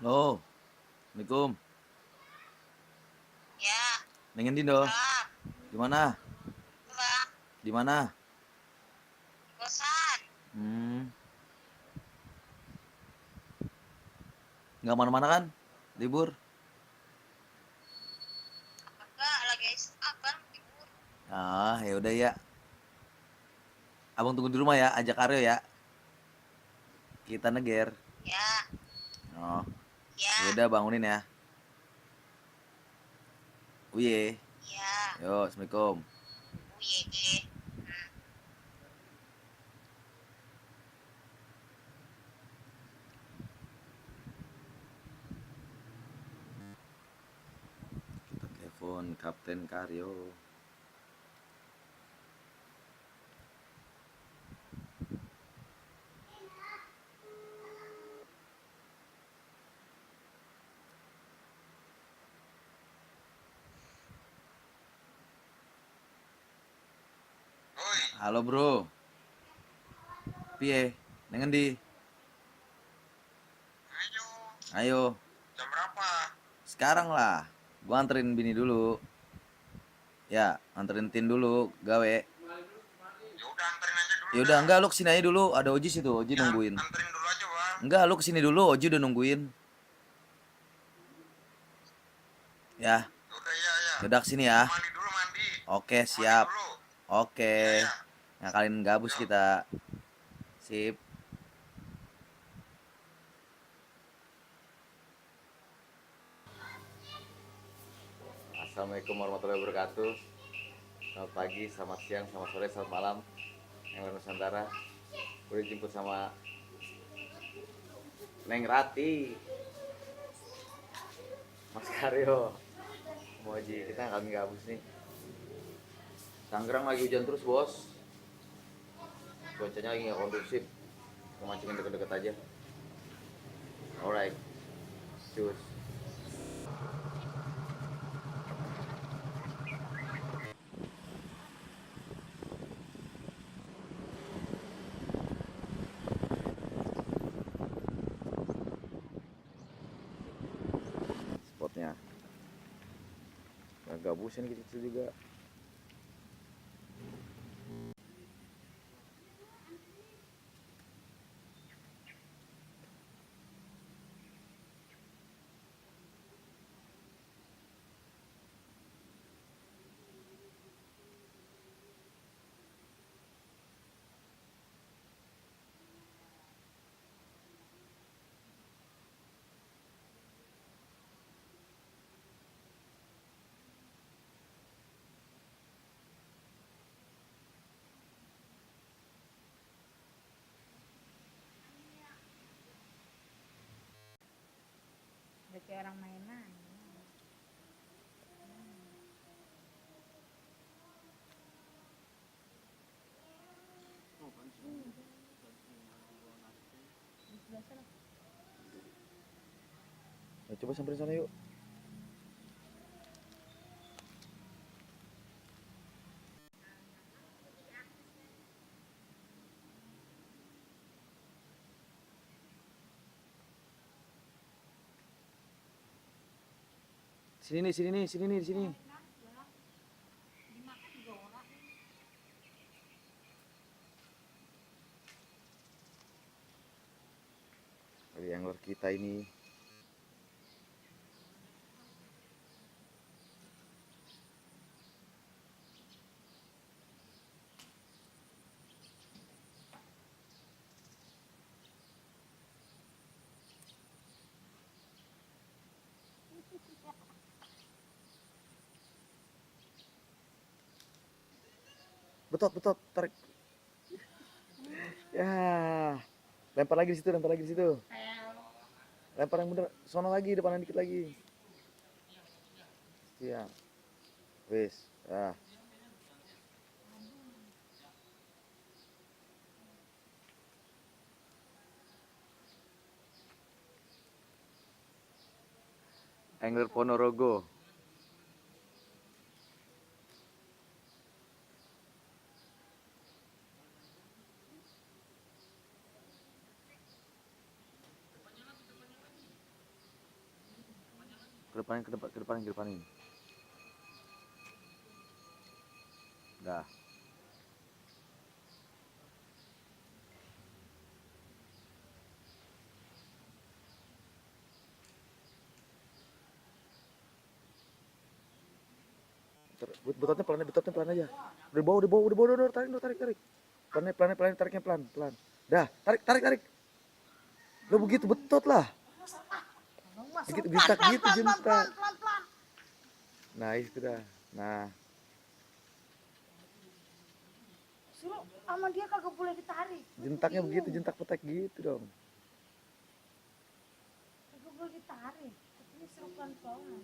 Halo, Assalamualaikum. Ya, Nengen Dindo, salam. di mana? Bang, Di mana? kosan. Nggak mana-mana kan? Libur? Enggak, lagi abang libur. Ah, ya udah ya. Abang tunggu di rumah ya, ajak Aryo ya. Kita neger. Ya, Oh, ya ya, udah bangunin ya. Uye. ya. Yo, Assalamualaikum. Uye. Kita telepon Kapten Karyo. Oi, Halo bro. Piye? Nengen di. ayo. Ayo, Jam berapa? sekarang lah. Gua anterin bini dulu. Ya, anterin Tin dulu, gawe. Ya udah anterin aja dulu Ya udah, dah. enggak, lu kesini aja dulu. Ada Oji situ, Oji Ya nungguin. anterin dulu aja bang. Enggak, lu kesini dulu, Oji udah nungguin. Ya, Ya udah ya. yaudah kesini ya. Mandi dulu mandi. Oke, Mandi siap. dulu. Oke. Ya. Ngakalin gabus Yuk. kita. Sip. Assalamualaikum warahmatullahi wabarakatuh. Selamat pagi, selamat siang, selamat sore, selamat malam. Yang lain Nusantara. Udah dijemput sama Neng Rati, Mas Karyo, Moji. Kita ngakalin gabus nih. Tangerang lagi hujan terus bos. Cuacanya lagi nggak kondusif. Kita mancingin deket-deket aja. Alright, cus. Spotnya agak gabusin gitu juga. Udah kayak orang mainan. Nah, coba samperin sana yuk. Sini nih, sini nih, sini nih, sini. Dari angler kita ini. betot, betot, tarik. Ya, lempar lagi di situ, lempar lagi di situ. Lempar yang bener, sono lagi, depanan dikit lagi. Iya. Wis, ah. Angler Ponorogo. Ke depan, ke depan, ke depan, ke depan ini. Dah. Betotnya pelan aja. Udah bawah, tarik, tarik. Pelan, tariknya pelan, pelan. Dah, tarik. Lo begitu betot lah. Begitu jentak gitu, jentak. Nah, itu dah. Nah, Suruh sama dia kagak boleh ditarik. jentaknya begitu, jentak petek gitu dong. Kagak boleh ditarik. Ini suruh pelan-pelan.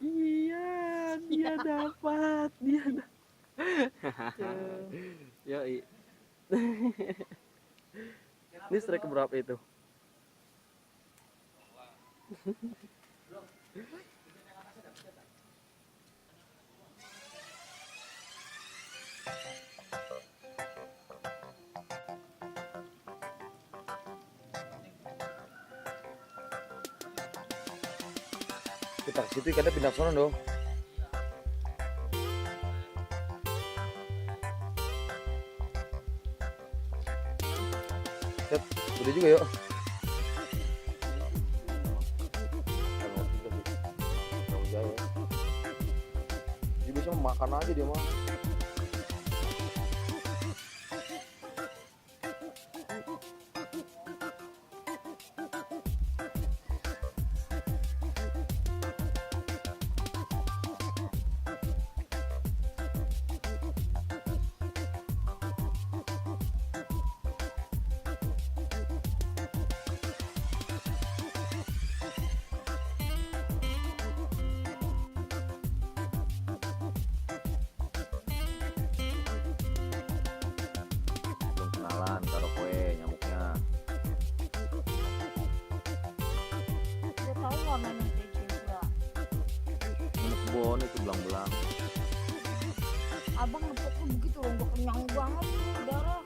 Iya, dia dapat, Yoi. Ini strike berapa itu? Kita ke situ ikannya pindah sono dong. Set, udah juga yuk. Dia bisa makan aja dia mah. Belum kenalan, taruh kue nyamuknya. Dia tahu warnanya kayak juga. Nyamuk bon itu belang-belang. Abang ngepoknya begitu loh, udah kenyang banget tuh darah.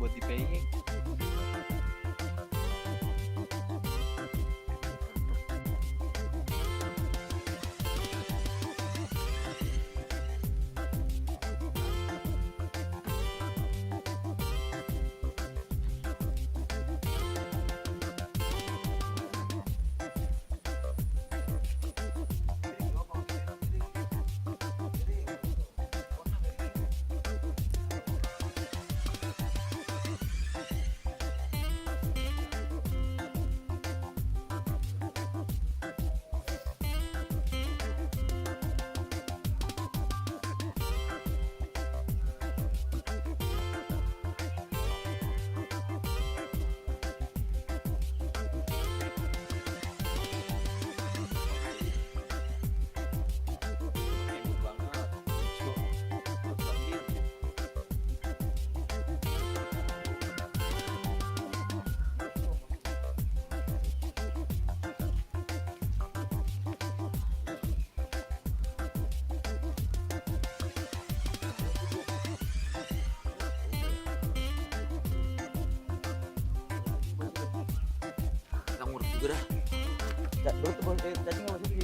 Buat dipaying. juga dah. Lu tuh boleh cacing apa sih?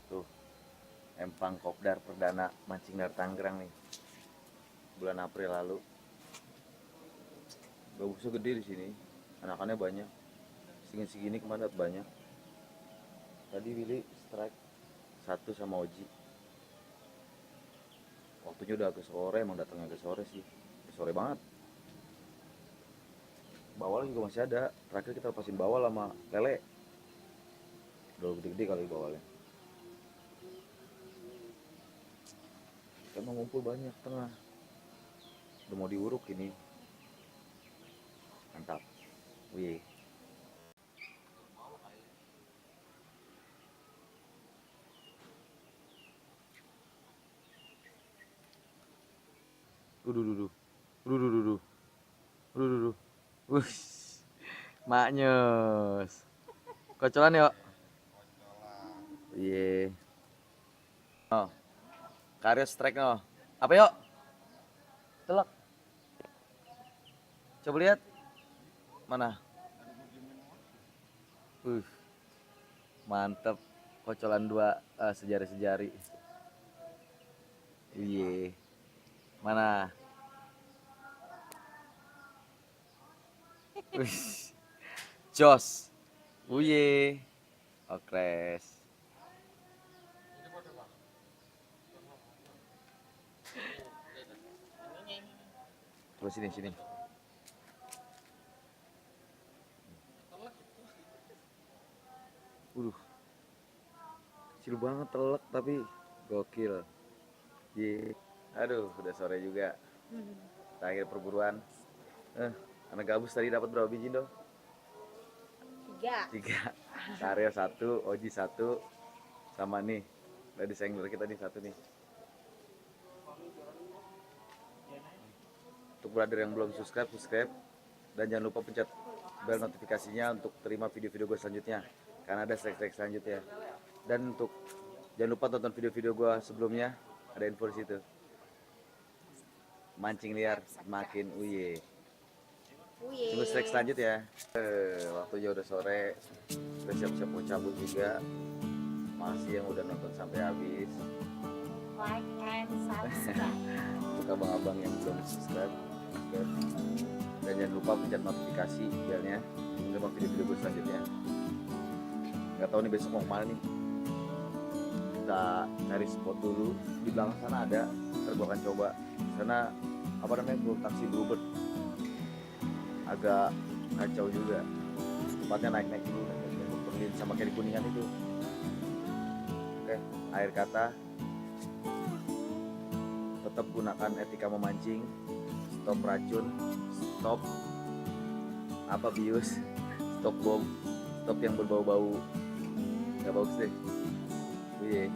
Tuh, empang kopdar perdana mancing dari Tangerang nih, bulan April lalu. Gabusnya gede di sini, anakannya banyak. Segini kemana banyak. Tadi Willy strike 1 sama Oji. Waktunya udah agak sore, emang datangnya agak sore sih, sore banget. Bawal juga masih ada. Terakhir kita lepasin bawal sama lele. Udah gede-gede kali bawalnya. Emang ngumpul banyak tengah. Udah mau diuruk ini. Mantap. Wih. Duh. Wih. Maknyos. Kocolan yuk. Iya. Oh. Karya strike no. Apa yuk? Telak. Coba lihat. Mana? Mantep. Kocolan 2 sejari-sejari. Iya. Mana? Jos. Uye. Okres. Terus sini. Kecil banget telek tapi gokil. Ye. Aduh, udah sore juga. Terakhir perburuan. Anak gabus tadi dapat berapa biji dong? 3. 3. Karya 1, Oji 1, sama nih lady angler kita nih 1 nih. Untuk brother yang belum subscribe, dan jangan lupa pencet bel notifikasinya untuk terima video-video gue selanjutnya, karena ada strike selanjutnya. Dan untuk jangan lupa tonton video-video gue sebelumnya, ada info di situ. Mancing liar makin uye. Tunggu strike selanjutnya. Waktunya udah sore, udah siap-siap mau cabut juga. Masih yang udah nonton sampai habis. Like and subscribe. Untuk abang-abang yang belum subscribe, dan jangan lupa pencet notifikasi belnya untuk video-video gue selanjutnya. Nggak tahu nih besok mau kemana nih. Kita cari spot dulu. Di belakang sana ada, ntar gue akan coba. Sana apa namanya, taksi Bluebird. Agak kacau juga. Tempatnya naik dulu, berlin sama kayak di Kuningan itu. Oke, akhir kata, tetap gunakan etika memancing, stop racun, stop bius, stop bom, stop yang berbau-bau, nggak bagus deh. Iya.